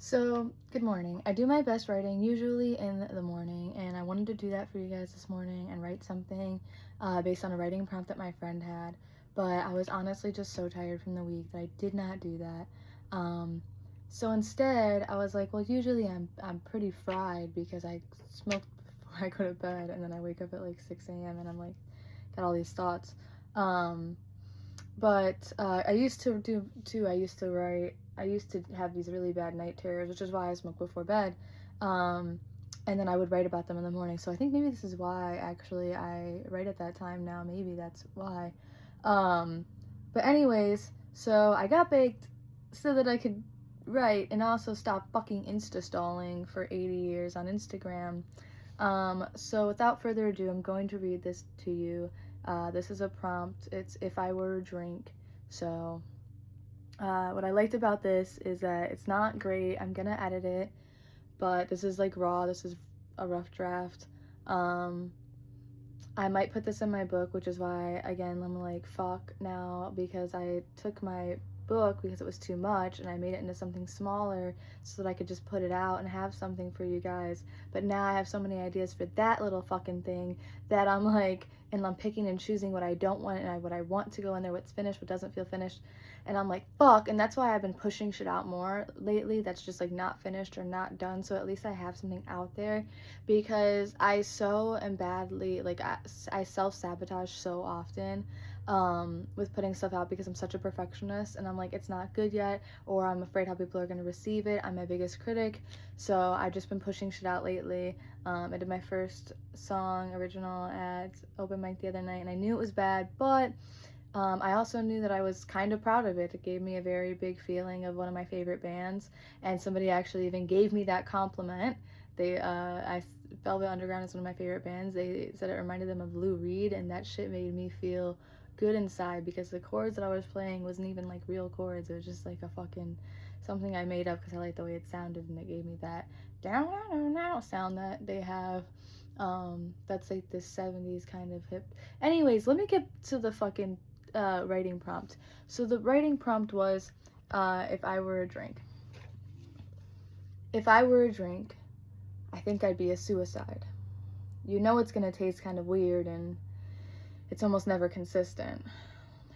So, good morning. I do my best writing usually in the morning, and I wanted to do that for you guys this morning and write something based on a writing prompt that my friend had. But I was honestly just so tired from the week that I did not do that. Um, so instead, I was like, well, usually I'm pretty fried because I smoke before I go to bed, and then I wake up at like 6 a.m. and I'm like, got all these thoughts. Um, but I used to do too. I used to write. I used to have these really bad night terrors, which is why I smoke before bed. Um, and then I would write about them in the morning. So I think maybe this is why actually I write at that time now. Maybe that's why. Um, but anyways, so I got baked so that I could write and also stop fucking Insta stalling for 80 years on Instagram. So without further ado, I'm going to read this to you. This is a prompt. It's if I were a drink. So, what I liked about this is that it's not great. I'm gonna edit it, but this is like raw. This is a rough draft. Um, I might put this in my book, which is why, again, I'm like, fuck now, because I took my book because it was too much and I made it into something smaller so that I could just put it out and have something for you guys. But now I have so many ideas for that little fucking thing that I'm like, and I'm picking and choosing what I don't want and what I want to go in there, what's finished, what doesn't feel finished. And I'm like, fuck. And that's why I've been pushing shit out more lately that's just like not finished or not done. So at least I have something out there because I so am badly, like, I self-sabotage so often with putting stuff out because I'm such a perfectionist and I'm like, it's not good yet, or I'm afraid how people are going to receive it. I'm my biggest critic. So I've just been pushing shit out lately. I did my first song original at open mic the other night and I knew it was bad, but I also knew that I was kind of proud of it. It gave me a very big feeling of one of my favorite bands, and somebody actually even gave me that compliment. Velvet Underground is one of my favorite bands. They said it reminded them of Lou Reed, and that shit made me feel good inside because the chords that I was playing wasn't even like real chords. It was just like a fucking something I made up because I liked the way it sounded, and it gave me that down now sound that they have. That's like this 70s kind of hip. Anyways, let me get to the fucking writing prompt. So the writing prompt was, if I were a drink. If I were a drink, I think I'd be a suicide. You know it's gonna taste kind of weird and it's almost never consistent.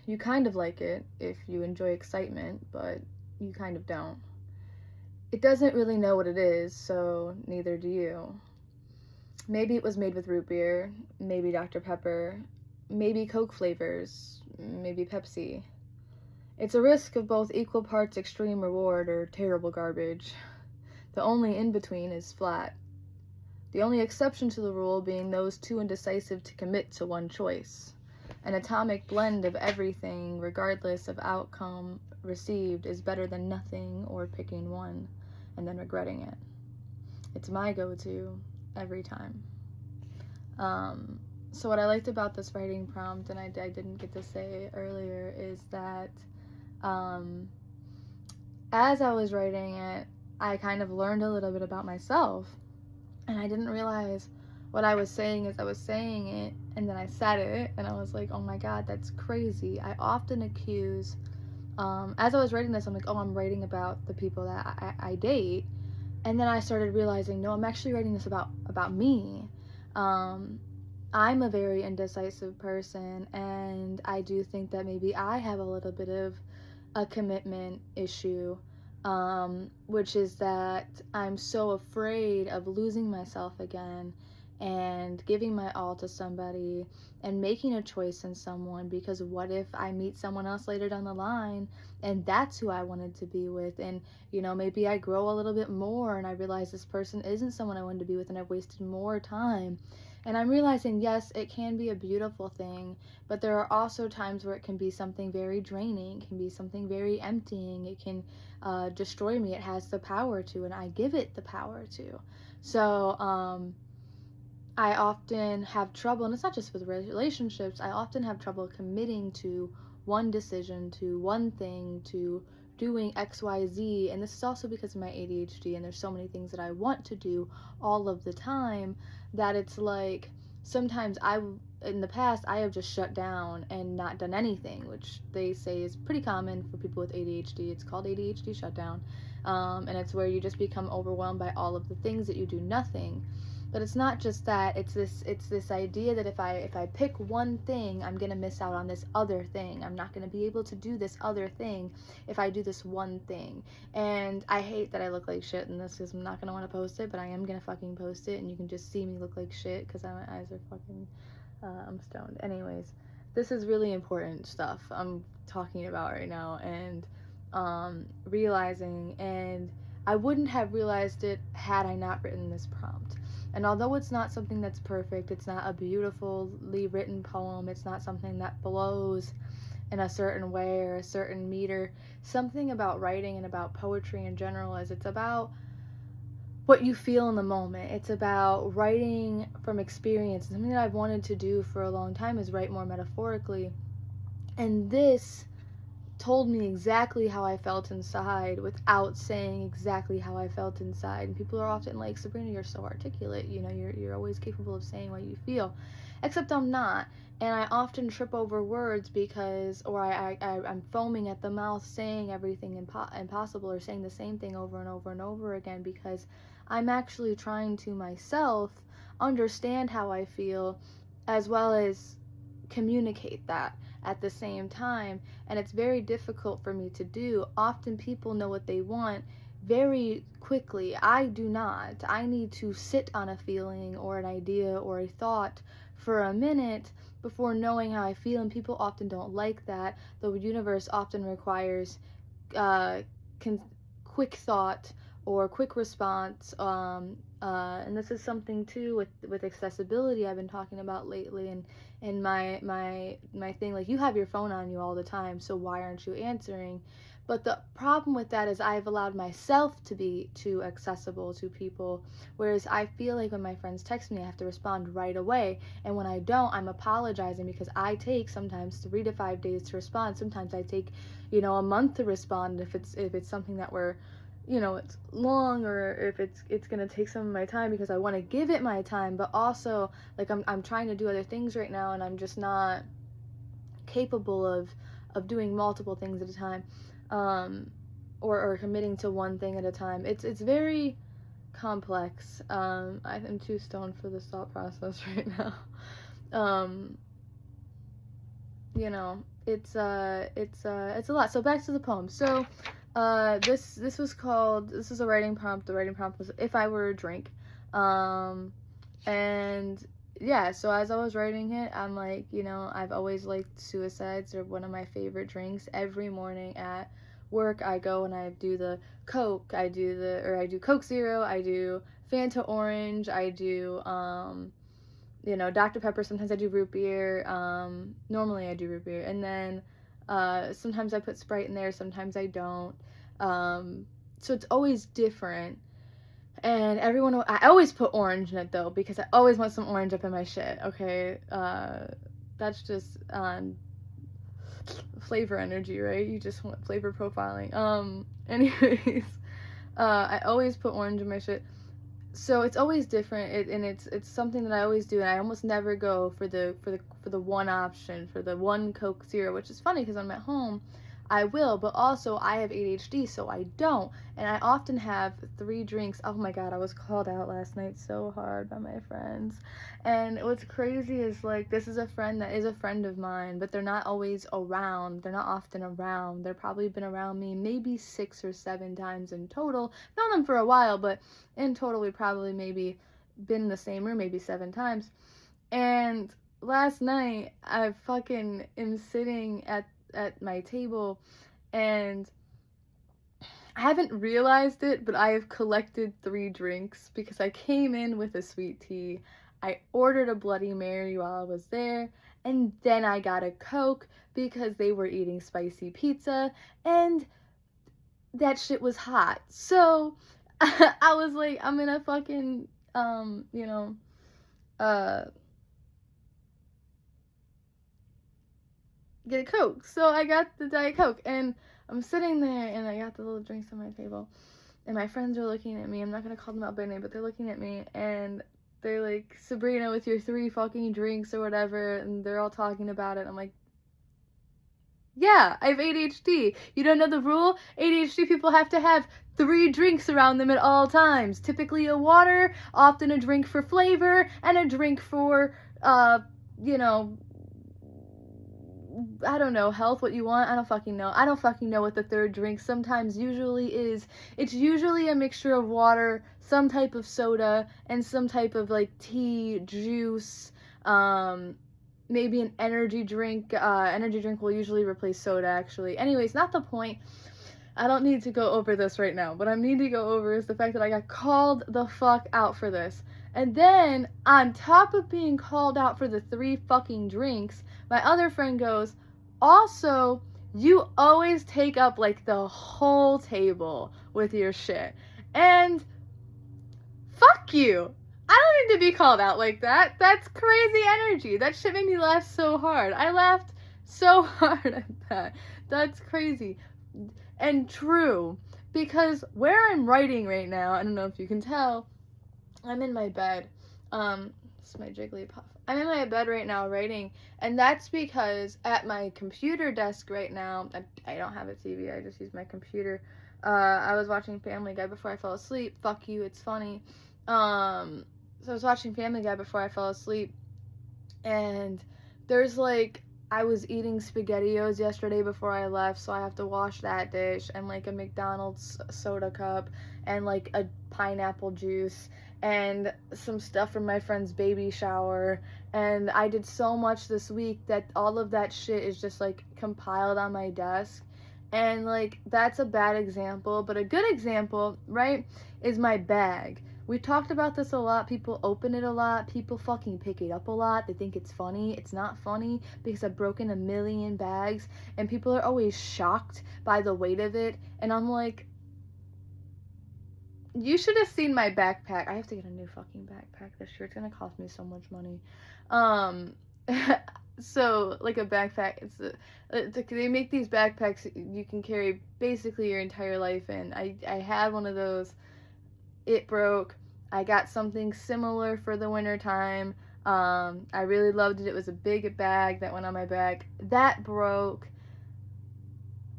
You kind of like it if you enjoy excitement, but you kind of don't. It doesn't really know what it is, so neither do you. Maybe it was made with root beer, maybe Dr. Pepper, maybe Coke flavors, maybe Pepsi. It's a risk of both equal parts extreme reward or terrible garbage. The only in between is flat. The only exception to the rule being those too indecisive to commit to one choice. An atomic blend of everything, regardless of outcome received, is better than nothing or picking one and then regretting it. It's my go-to every time. So what I liked about this writing prompt, and I didn't get to say earlier, is that as I was writing it, I kind of learned a little bit about myself, and I didn't realize what I was saying as I was saying it, and then I said it, and I was like, oh my god, that's crazy. I often accuse, as I was writing this, I'm like, oh, I'm writing about the people that I date, and then I started realizing, no, I'm actually writing this about me. I'm a very indecisive person, and I do think that maybe I have a little bit of a commitment issue, which is that I'm so afraid of losing myself again and giving my all to somebody and making a choice in someone, because what if I meet someone else later down the line and that's who I wanted to be with, and maybe I grow a little bit more and I realize this person isn't someone I wanted to be with and I've wasted more time. And I'm realizing, yes, it can be a beautiful thing, but there are also times where it can be something very draining, it can be something very emptying, it can destroy me. It has the power to, and I give it the power to. So I often have trouble, and it's not just with relationships, I often have trouble committing to one decision, to one thing, to doing XYZ. And this is also because of my ADHD, and there's so many things that I want to do all of the time that it's like sometimes in the past, I have just shut down and not done anything, which they say is pretty common for people with ADHD. It's called ADHD shutdown. And it's where you just become overwhelmed by all of the things that you do nothing. But it's not just that. It's this idea that if I pick one thing, I'm gonna miss out on this other thing. I'm not gonna be able to do this other thing if I do this one thing. And I hate that I look like shit in this because I'm not gonna want to post it, but I am gonna fucking post it, and you can just see me look like shit because my eyes are fucking. I'm stoned. Anyways, this is really important stuff I'm talking about right now, and realizing, and I wouldn't have realized it had I not written this prompt. And although it's not something that's perfect, it's not a beautifully written poem, it's not something that flows in a certain way or a certain meter, something about writing and about poetry in general is it's about what you feel in the moment. It's about writing from experience. Something that I've wanted to do for a long time is write more metaphorically. And this told me exactly how I felt inside without saying exactly how I felt inside. And people are often like, Sabrina, you're so articulate, you know, you're always capable of saying what you feel. Except I'm not. And I often trip over words because, or I'm foaming at the mouth saying everything impossible or saying the same thing over and over and over again because I'm actually trying to myself understand how I feel as well as communicate that at the same time, and it's very difficult for me to do. Often people know what they want very quickly. I do not. I need to sit on a feeling or an idea or a thought for a minute before knowing how I feel, and people often don't like that. The universe often requires quick thought or quick response, and this is something too with accessibility I've been talking about lately, and my thing, like, you have your phone on you all the time, so why aren't you answering? But the problem with that is I've allowed myself to be too accessible to people, whereas I feel like when my friends text me, I have to respond right away, and when I don't, I'm apologizing because I take sometimes 3 to 5 days to respond. Sometimes I take, a month to respond if it's something that we're, it's long, or if it's gonna take some of my time because I want to give it my time, but also like I'm trying to do other things right now, and I'm just not capable of doing multiple things at a time, or committing to one thing at a time. It's very complex. I'm too stoned for this thought process right now. It's a lot. So back to the poem. So this is a writing prompt. The writing prompt was if I were a drink. And yeah, so as I was writing it, I'm like, I've always liked suicides. They're one of my favorite drinks. Every morning at work, I go and I do the Coke. I do Coke Zero. I do Fanta Orange. I do Dr. Pepper. Sometimes I do root beer. Normally I do root beer, and then sometimes I put Sprite in there. Sometimes I don't. So it's always different. And I always put orange in it though, because I always want some orange up in my shit. Okay, that's just flavor energy, right? You just want flavor profiling. Anyways, I always put orange in my shit. So it's always different, and it's something that I always do, and I almost never go for the one option, for the one Coke Zero, which is funny because when I'm at home, I will, but also I have ADHD, so I don't, and I often have 3 drinks. Oh my god, I was called out last night so hard by my friends, and what's crazy is, like, this is a friend that is a friend of mine, but they're not always around. They're not often around. They've probably been around me maybe 6 or 7 times in total. Known them for a while, but in total we probably maybe been in the same room maybe 7 times. And last night I fucking am sitting at my table, and I haven't realized it, but I have collected 3 drinks because I came in with a sweet tea. I ordered a Bloody Mary while I was there, and then I got a Coke because they were eating spicy pizza, and that shit was hot. So I was like, I'm gonna fucking, get a Coke. So I got the Diet Coke, and I'm sitting there, and I got the little drinks on my table, and my friends are looking at me. I'm not gonna call them out by name, but they're looking at me, and they're like, Sabrina, with your 3 fucking drinks or whatever, and they're all talking about it. I'm like, yeah, I have ADHD. You don't know the rule? ADHD people have to have 3 drinks around them at all times. Typically a water, often a drink for flavor, and a drink for, you know, I don't know, health, what you want. I don't fucking know. I don't fucking know what the 3rd drink sometimes usually is. It's usually a mixture of water, some type of soda, and some type of like tea, juice, maybe an energy drink. Energy drink will usually replace soda, actually. Anyways, not the point. I don't need to go over this right now. What I need to go over is the fact that I got called the fuck out for this. And then, on top of being called out for the 3 fucking drinks, my other friend goes, also, you always take up like the whole table with your shit. And fuck you. I don't need to be called out like that. That's crazy energy. That shit made me laugh so hard. I laughed so hard at that. That's crazy. And true. Because where I'm writing right now, I don't know if you can tell, I'm in my bed. It's my Jigglypuff. I'm in my bed right now writing, and that's because at my computer desk right now, I don't have a TV, I just use my computer. I was watching Family Guy before I fell asleep. Fuck you, it's funny. So I was watching Family Guy before I fell asleep, and there's like, I was eating SpaghettiOs yesterday before I left, so I have to wash that dish, and like a McDonald's soda cup, and like a pineapple juice, and some stuff from my friend's baby shower, and I did so much this week that all of that shit is just like compiled on my desk, and like that's a bad example, but a good example, right, is my bag. We talked about this a lot. People open it a lot. People fucking pick it up a lot. They think it's funny. It's not funny because I've broken a million bags, and people are always shocked by the weight of it, and I'm like, you should have seen my backpack. I have to get a new fucking backpack this year. It's gonna cost me so much money. So like a backpack, they make these backpacks you can carry basically your entire life in. I had one of those. It broke. I got something similar for the winter time. I really loved it. It was a big bag that went on my back. That broke.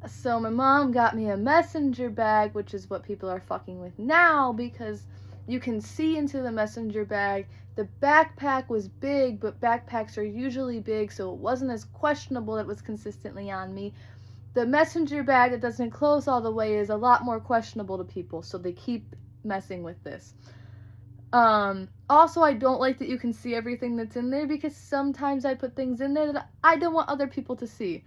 So my mom got me a messenger bag, which is what people are fucking with now, because you can see into the messenger bag. The backpack was big, but backpacks are usually big, so it wasn't as questionable that it was consistently on me. The messenger bag that doesn't close all the way is a lot more questionable to people, so they keep messing with this. Also, I don't like that you can see everything that's in there, because sometimes I put things in there that I don't want other people to see.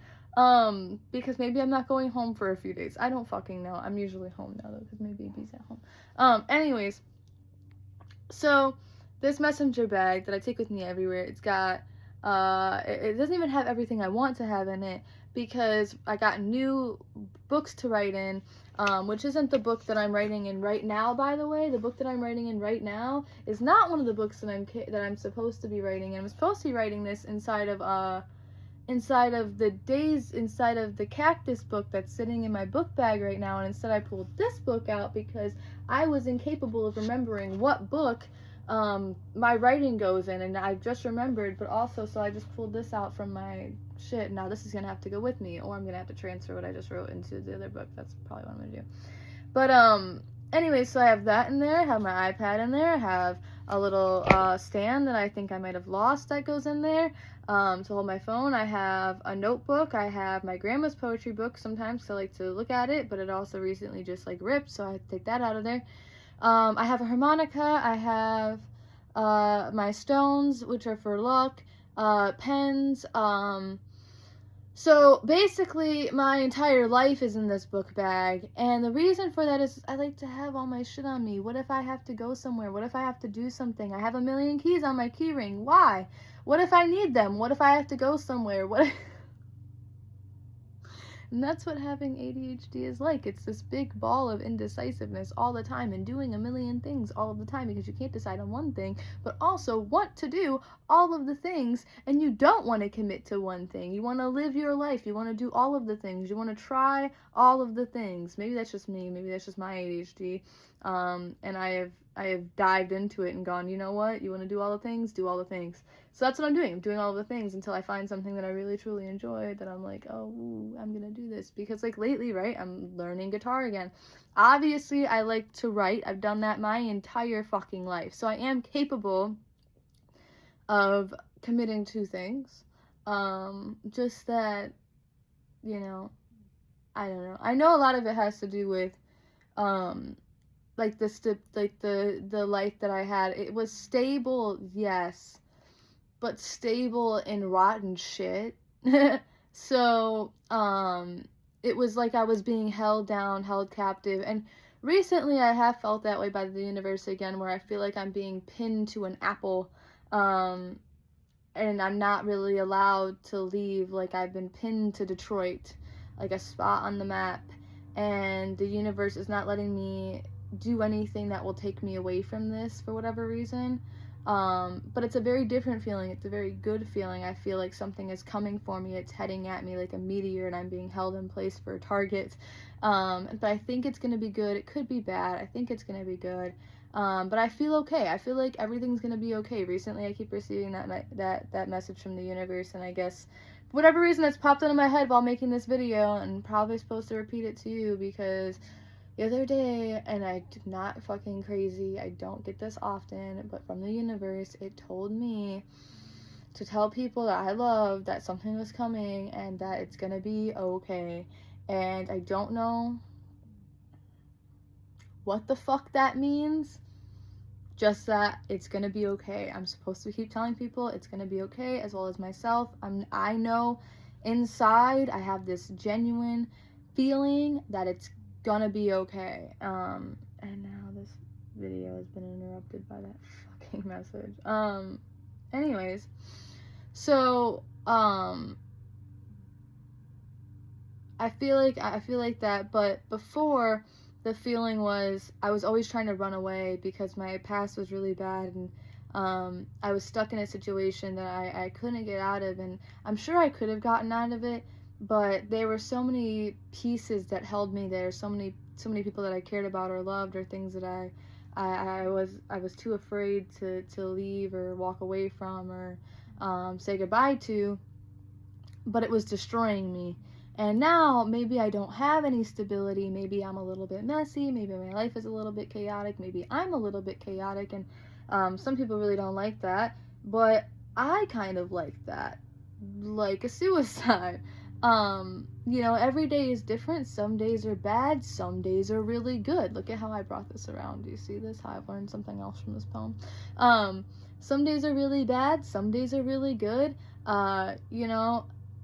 Because maybe I'm not going home for a few days. I don't fucking know. I'm usually home now, though, because my baby's at home. Anyways, so this messenger bag that I take with me everywhere, it's got, it doesn't even have everything I want to have in it, because I got new books to write in, which isn't the book that I'm writing in right now, by the way. The book that I'm writing in right now is not one of the books that I'm supposed to be writing in. I'm supposed to be writing this inside of the cactus book that's sitting in my book bag right now, and instead I pulled this book out because I was incapable of remembering what book my writing goes in, and I just remembered, but also, so I just pulled this out from my shit. Now this is gonna have to go with me, or I'm gonna have to transfer what I just wrote into the other book. That's probably what I'm gonna do. But anyway, so I have that in there, I have my iPad in there, I have a little stand that I think I might have lost that goes in there to hold my phone. I have a notebook. I have my grandma's poetry book sometimes because I like to look at it, but it also recently just like ripped, so I had to take that out of there. I have a harmonica. I have my stones, which are for luck, pens. So basically my entire life is in this book bag, and the reason for that is I like to have all my shit on me. What if I have to go somewhere? What if I have to do something? I have a million keys on my key ring. Why? What if I need them? What if I have to go somewhere? What if... And that's what having ADHD is like. It's this big ball of indecisiveness all the time and doing a million things all of the time because you can't decide on one thing, but also want to do all of the things, and you don't want to commit to one thing. You want to live your life. You want to do all of the things. You want to try all of the things. Maybe that's just me. Maybe that's just my ADHD. And I have dived into it and gone, you know what, you want to do all the things, do all the things. So that's what I'm doing. I'm doing all the things until I find something that I really truly enjoy, that I'm like, oh, ooh, I'm gonna do this. Because like lately, right, I'm learning guitar again. Obviously I like to write. I've done that my entire fucking life, so I am capable of committing to things. Just that, you know, I don't know. I know a lot of it has to do with um like the life that I had. It was stable, yes, but stable in rotten shit. So, it was like I was being held down, held captive, and recently I have felt that way by the universe again, where I feel like I'm being pinned to an apple, um, and I'm not really allowed to leave. Like I've been pinned to Detroit, like a spot on the map, and the universe is not letting me do anything that will take me away from this for whatever reason. But it's a very different feeling. It's a very good feeling. I feel like something is coming for me. It's heading at me like a meteor, and I'm being held in place for a target. But I think it's gonna be good. It could be bad. I think it's gonna be good. But I feel okay. I feel like everything's gonna be okay. Recently, I keep receiving that message from the universe, and I guess for whatever reason, it's popped into my head while making this video, and probably supposed to repeat it to you because the other day, and I did not fucking crazy. I don't get this often, but from the universe, it told me to tell people that I love that something was coming and that it's gonna be okay. And I don't know what the fuck that means. Just that it's gonna be okay. I'm supposed to keep telling people it's gonna be okay, as well as myself. I know inside I have this genuine feeling that it's gonna be okay. And now this video has been interrupted by that fucking message. Anyways, so I feel like that, but before, the feeling was I was always trying to run away because my past was really bad, and I was stuck in a situation that I couldn't get out of, and I'm sure I could have gotten out of it, but there were so many pieces that held me there, so many people that I cared about or loved, or things that I was too afraid to leave or walk away from, or say goodbye to, but it was destroying me. And now maybe I don't have any stability. Maybe I'm a little bit messy. Maybe my life is a little bit chaotic. Maybe I'm a little bit chaotic, and some people really don't like that, but I kind of like that, like a suicide. Every day is different. Some days are bad, some days are really good. Look at how I brought this around. Do you see this? How I've learned something else from this poem. Some days are really bad, some days are really good.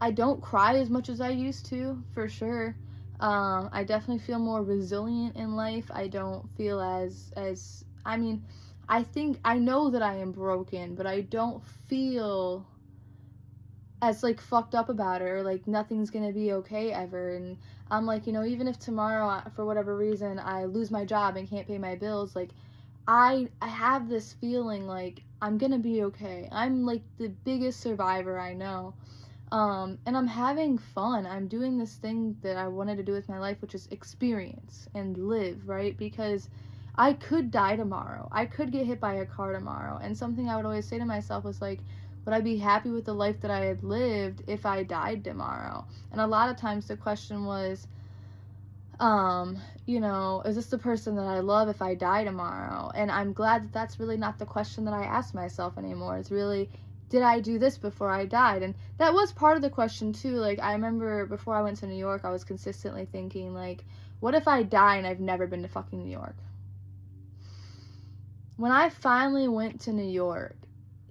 I don't cry as much as I used to, for sure. I definitely feel more resilient in life. I don't feel I think I know that I am broken, but I don't feel as like fucked up about it, or like nothing's gonna be okay ever. And I'm like, even if tomorrow, for whatever reason, I lose my job and can't pay my bills, like I have this feeling like I'm gonna be okay. I'm like the biggest survivor I know. And I'm having fun. I'm doing this thing that I wanted to do with my life, which is experience and live, right? Because I could die tomorrow. I could get hit by a car tomorrow. And something I would always say to myself was like, would I be happy with the life that I had lived if I died tomorrow? And a lot of times the question was, is this the person that I love if I die tomorrow? And I'm glad that that's really not the question that I ask myself anymore. It's really, did I do this before I died? And that was part of the question too. Like, I remember before I went to New York, I was consistently thinking, like, what if I die and I've never been to fucking New York? When I finally went to New York,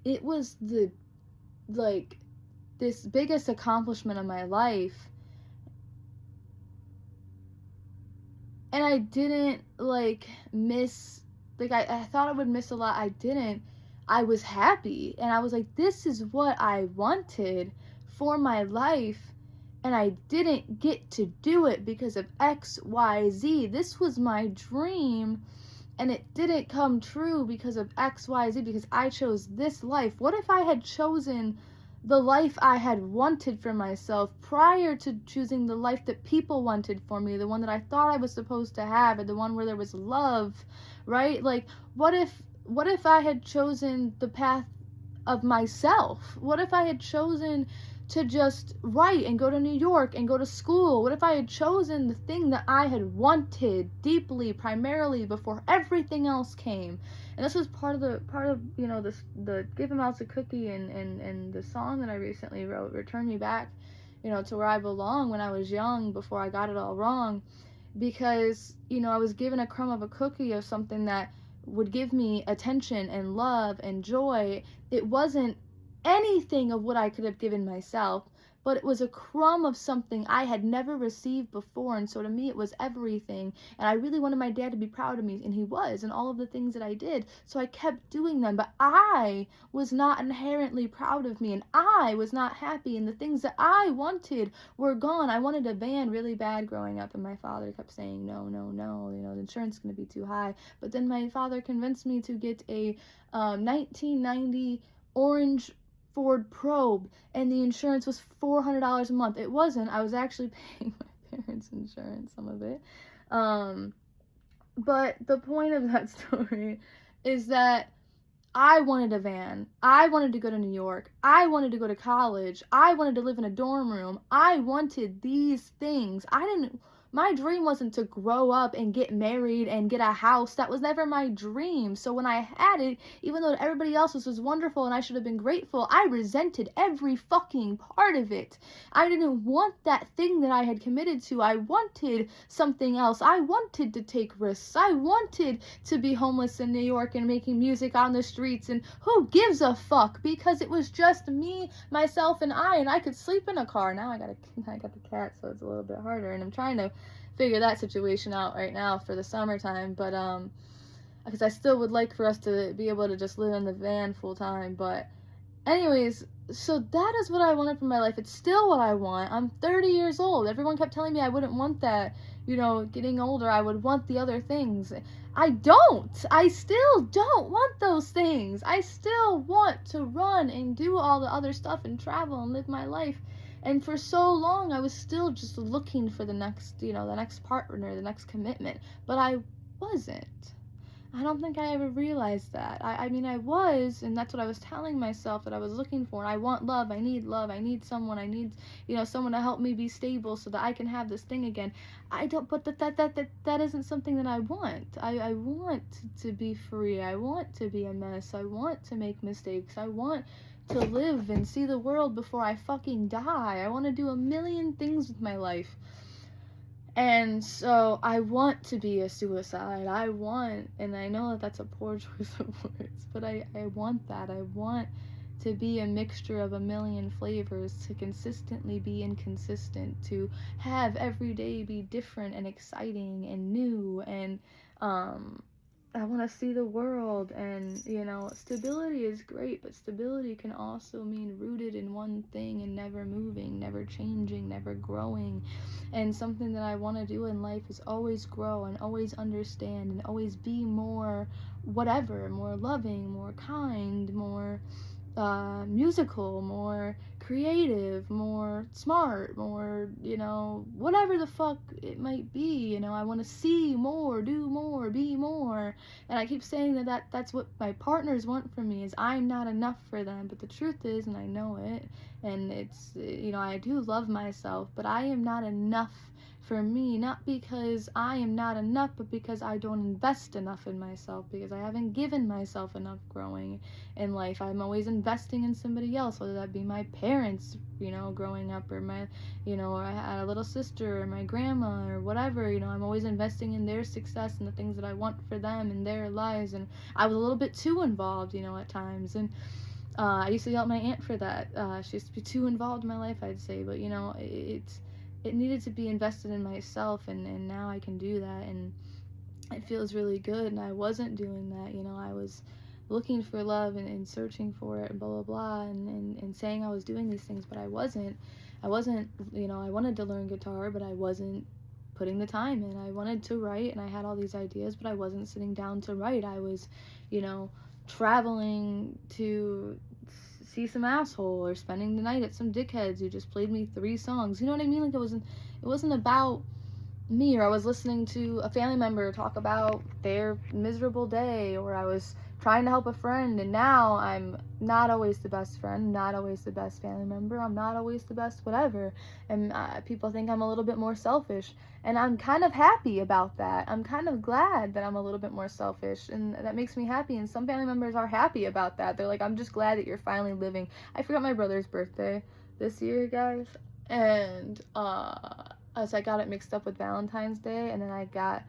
it was this biggest accomplishment of my life. And I didn't miss, I thought I would miss a lot. I didn't. I was happy, and I was like, this is what I wanted for my life, and I didn't get to do it because of XYZ. This was my dream, and it didn't come true because of XYZ, because I chose this life. What if I had chosen the life I had wanted for myself prior to choosing the life that people wanted for me, the one that I thought I was supposed to have, or the one where there was love, right? Like, what if I had chosen the path of myself? What if I had chosen to just write and go to New York and go to school? What if I had chosen the thing that I had wanted deeply, primarily, before everything else came? And this was part of this, the Give a Mouse a Cookie, and the song that I recently wrote, Return Me Back, to where I belong, when I was young, before I got it all wrong. Because I was given a crumb of a cookie of something that would give me attention and love and joy. It wasn't anything of what I could have given myself, but it was a crumb of something I had never received before. And so to me, it was everything. And I really wanted my dad to be proud of me, and he was, and all of the things that I did. So I kept doing them, but I was not inherently proud of me, and I was not happy, and the things that I wanted were gone. I wanted a van really bad growing up, and my father kept saying, no, no, no, the insurance is going to be too high. But then my father convinced me to get a 1990 orange Ford Probe, and the insurance was $400 a month. It wasn't. I was actually paying my parents' insurance, some of it. But the point of that story is that I wanted a van. I wanted to go to New York. I wanted to go to college. I wanted to live in a dorm room. I wanted these things. My dream wasn't to grow up and get married and get a house. That was never my dream. So when I had it, even though everybody else's was wonderful and I should have been grateful, I resented every fucking part of it. I didn't want that thing that I had committed to. I wanted something else. I wanted to take risks. I wanted to be homeless in New York and making music on the streets, and who gives a fuck? Because it was just me, myself, and I could sleep in a car. Now I got the cat, so it's a little bit harder, and I'm trying to figure that situation out right now for the summertime, but because I still would like for us to be able to just live in the van full time. But anyways, so that is what I wanted from my life. It's still what I want. I'm 30 years old. Everyone kept telling me I wouldn't want that. Getting older, I would want the other things. I don't. I still don't want those things. I still want to run and do all the other stuff and travel and live my life. And for so long, I was still just looking for the next partner, the next commitment. But I wasn't. I don't think I ever realized that. I mean, I was, and that's what I was telling myself that I was looking for. I want love. I need someone. I need, someone to help me be stable so that I can have this thing again. I don't, but that isn't something that I want. I want to be free. I want to be a mess. I want to make mistakes. I want to live and see the world before I fucking die. I want to do a million things with my life. And so I want to be a suicide. And I know that that's a poor choice of words, but I want that. I want to be a mixture of a million flavors, to consistently be inconsistent, to have every day be different and exciting and new, and I want to see the world. And stability is great, but stability can also mean rooted in one thing and never moving, never changing, never growing. And something that I want to do in life is always grow and always understand and always be more whatever, more loving, more kind, more musical, more creative, more smart, more, whatever the fuck it might be. I want to see more, do more, be more. And I keep saying that's what my partners want from me, is I'm not enough for them. But the truth is, and I know it, and it's, I do love myself, but I am not enough for me, not because I am not enough, but because I don't invest enough in myself, because I haven't given myself enough growing in life. I'm always investing in somebody else, whether that be my parents, growing up, or my, or I had a little sister, or my grandma, or whatever. I'm always investing in their success and the things that I want for them in their lives. And I was a little bit too involved, at times. And I used to yell at my aunt for that. She used to be too involved in my life, I'd say. But it needed to be invested in myself, and now I can do that, and it feels really good. And I wasn't doing that. I was looking for love and searching for it, and blah blah blah, and saying I was doing these things, but I wasn't. I wanted to learn guitar, but I wasn't putting the time in. I wanted to write, and I had all these ideas, but I wasn't sitting down to write. I was traveling to see some asshole or spending the night at some dickheads who just played me 3 songs. You know what I mean? Like, it wasn't about me, or I was listening to a family member talk about their miserable day, or I was trying to help a friend, and now I'm not always the best friend, not always the best family member, I'm not always the best whatever, and people think I'm a little bit more selfish, and I'm kind of happy about that. I'm kind of glad that I'm a little bit more selfish, and that makes me happy, and some family members are happy about that. They're like, I'm just glad that you're finally living. I forgot my brother's birthday this year, guys, and so I got it mixed up with Valentine's Day, and then I got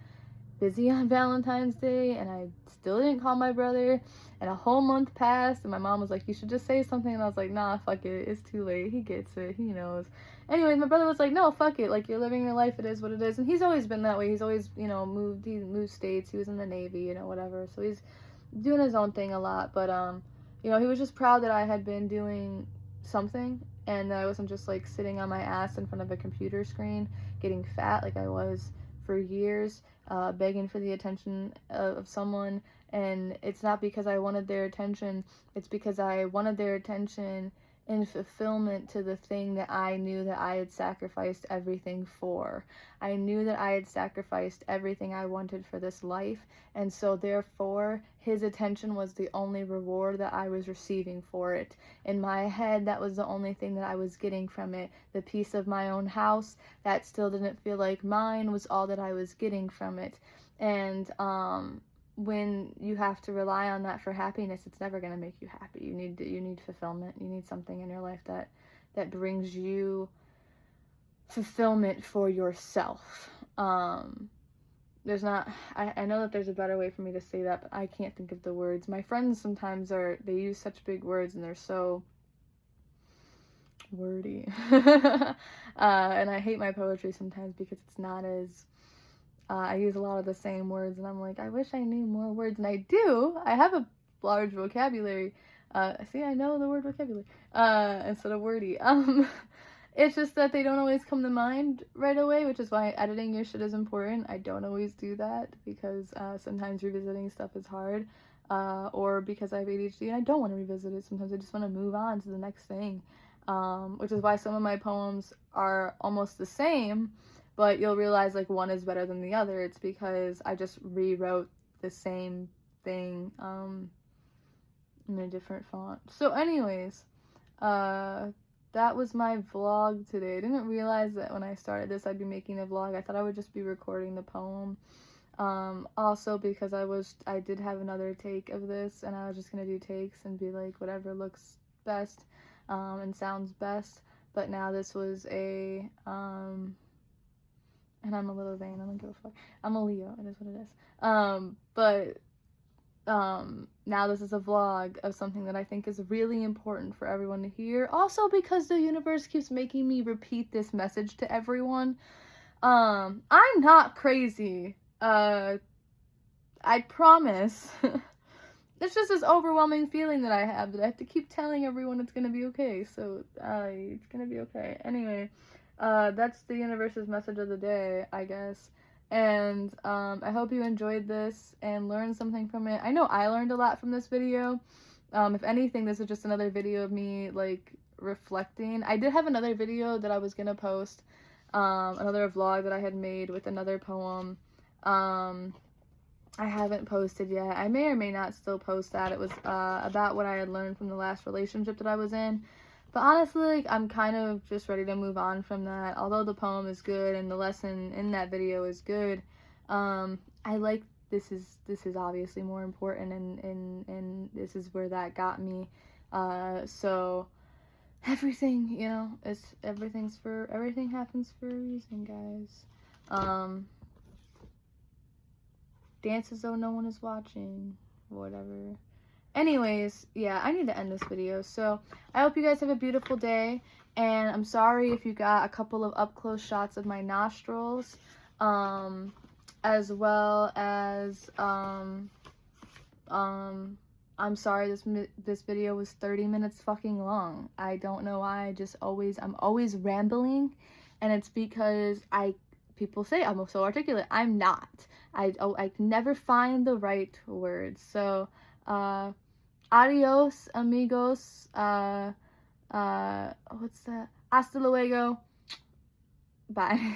busy on Valentine's Day, and I still didn't call my brother, and a whole month passed, and my mom was like, you should just say something, and I was like, nah, fuck it, it's too late, he gets it, he knows. Anyways, my brother was like, no, fuck it, like, you're living your life, it is what it is, and he's always been that way. He's always, he moved states, he was in the Navy, whatever, so he's doing his own thing a lot, but, he was just proud that I had been doing something, and that I wasn't just, like, sitting on my ass in front of a computer screen, getting fat like I was for years, begging for the attention of someone. And it's not because I wanted their attention, it's because I wanted their attention in fulfillment to the thing that I knew that I had sacrificed everything for. I knew that I had sacrificed everything I wanted for this life, and so therefore his attention was the only reward that I was receiving for it. In my head, that was the only thing that I was getting from it. The peace of my own house, that still didn't feel like mine, was all that I was getting from it. And when you have to rely on that for happiness, it's never going to make you happy. You need fulfillment. You need something in your life that brings you fulfillment for yourself. There's not, I know that there's a better way for me to say that, but I can't think of the words. My friends sometimes they use such big words, and they're so wordy. And I hate my poetry sometimes because it's not as, I use a lot of the same words, and I'm like, I wish I knew more words, and I do. I have a large vocabulary. See, I know the word vocabulary instead of wordy. It's just that they don't always come to mind right away, which is why editing your shit is important. I don't always do that because sometimes revisiting stuff is hard, or because I have ADHD and I don't want to revisit it. Sometimes I just want to move on to the next thing, which is why some of my poems are almost the same, but you'll realize like one is better than the other. It's because I just rewrote the same thing in a different font. So anyways, that was my vlog today. I didn't realize that when I started this I'd be making a vlog. I thought I would just be recording the poem. Also because I did have another take of this, and I was just gonna do takes and be like whatever looks best and sounds best. But now this was a and I'm a little vain, I don't give a fuck. I'm a Leo, it is what it is. But now this is a vlog of something that I think is really important for everyone to hear. Also because the universe keeps making me repeat this message to everyone. I'm not crazy. I promise. It's just this overwhelming feeling that I have I have to keep telling everyone it's gonna be okay. So, it's gonna be okay. Anyway, that's the universe's message of the day, I guess. And I hope you enjoyed this and learned something from it. I know I learned a lot from this video. If anything, this is just another video of me like reflecting. I did have another video that I was gonna post, another vlog that I had made with another poem. I haven't posted yet. I may or may not still post that. It was about what I had learned from the last relationship that I was in. But honestly, like, I'm kind of just ready to move on from that. Although the poem is good and the lesson in that video is good, I like this is obviously more important, and this is where that got me. So everything, everything happens for a reason, guys. Dance as though no one is watching, whatever. Anyways, yeah, I need to end this video. So I hope you guys have a beautiful day, and I'm sorry if you got a couple of up close shots of my nostrils, as well as I'm sorry this video was 30 minutes fucking long. I don't know why. I'm always rambling, and it's because people say I'm so articulate. I'm not. I can never find the right words. So Adios, amigos. What's that? Hasta luego. Bye.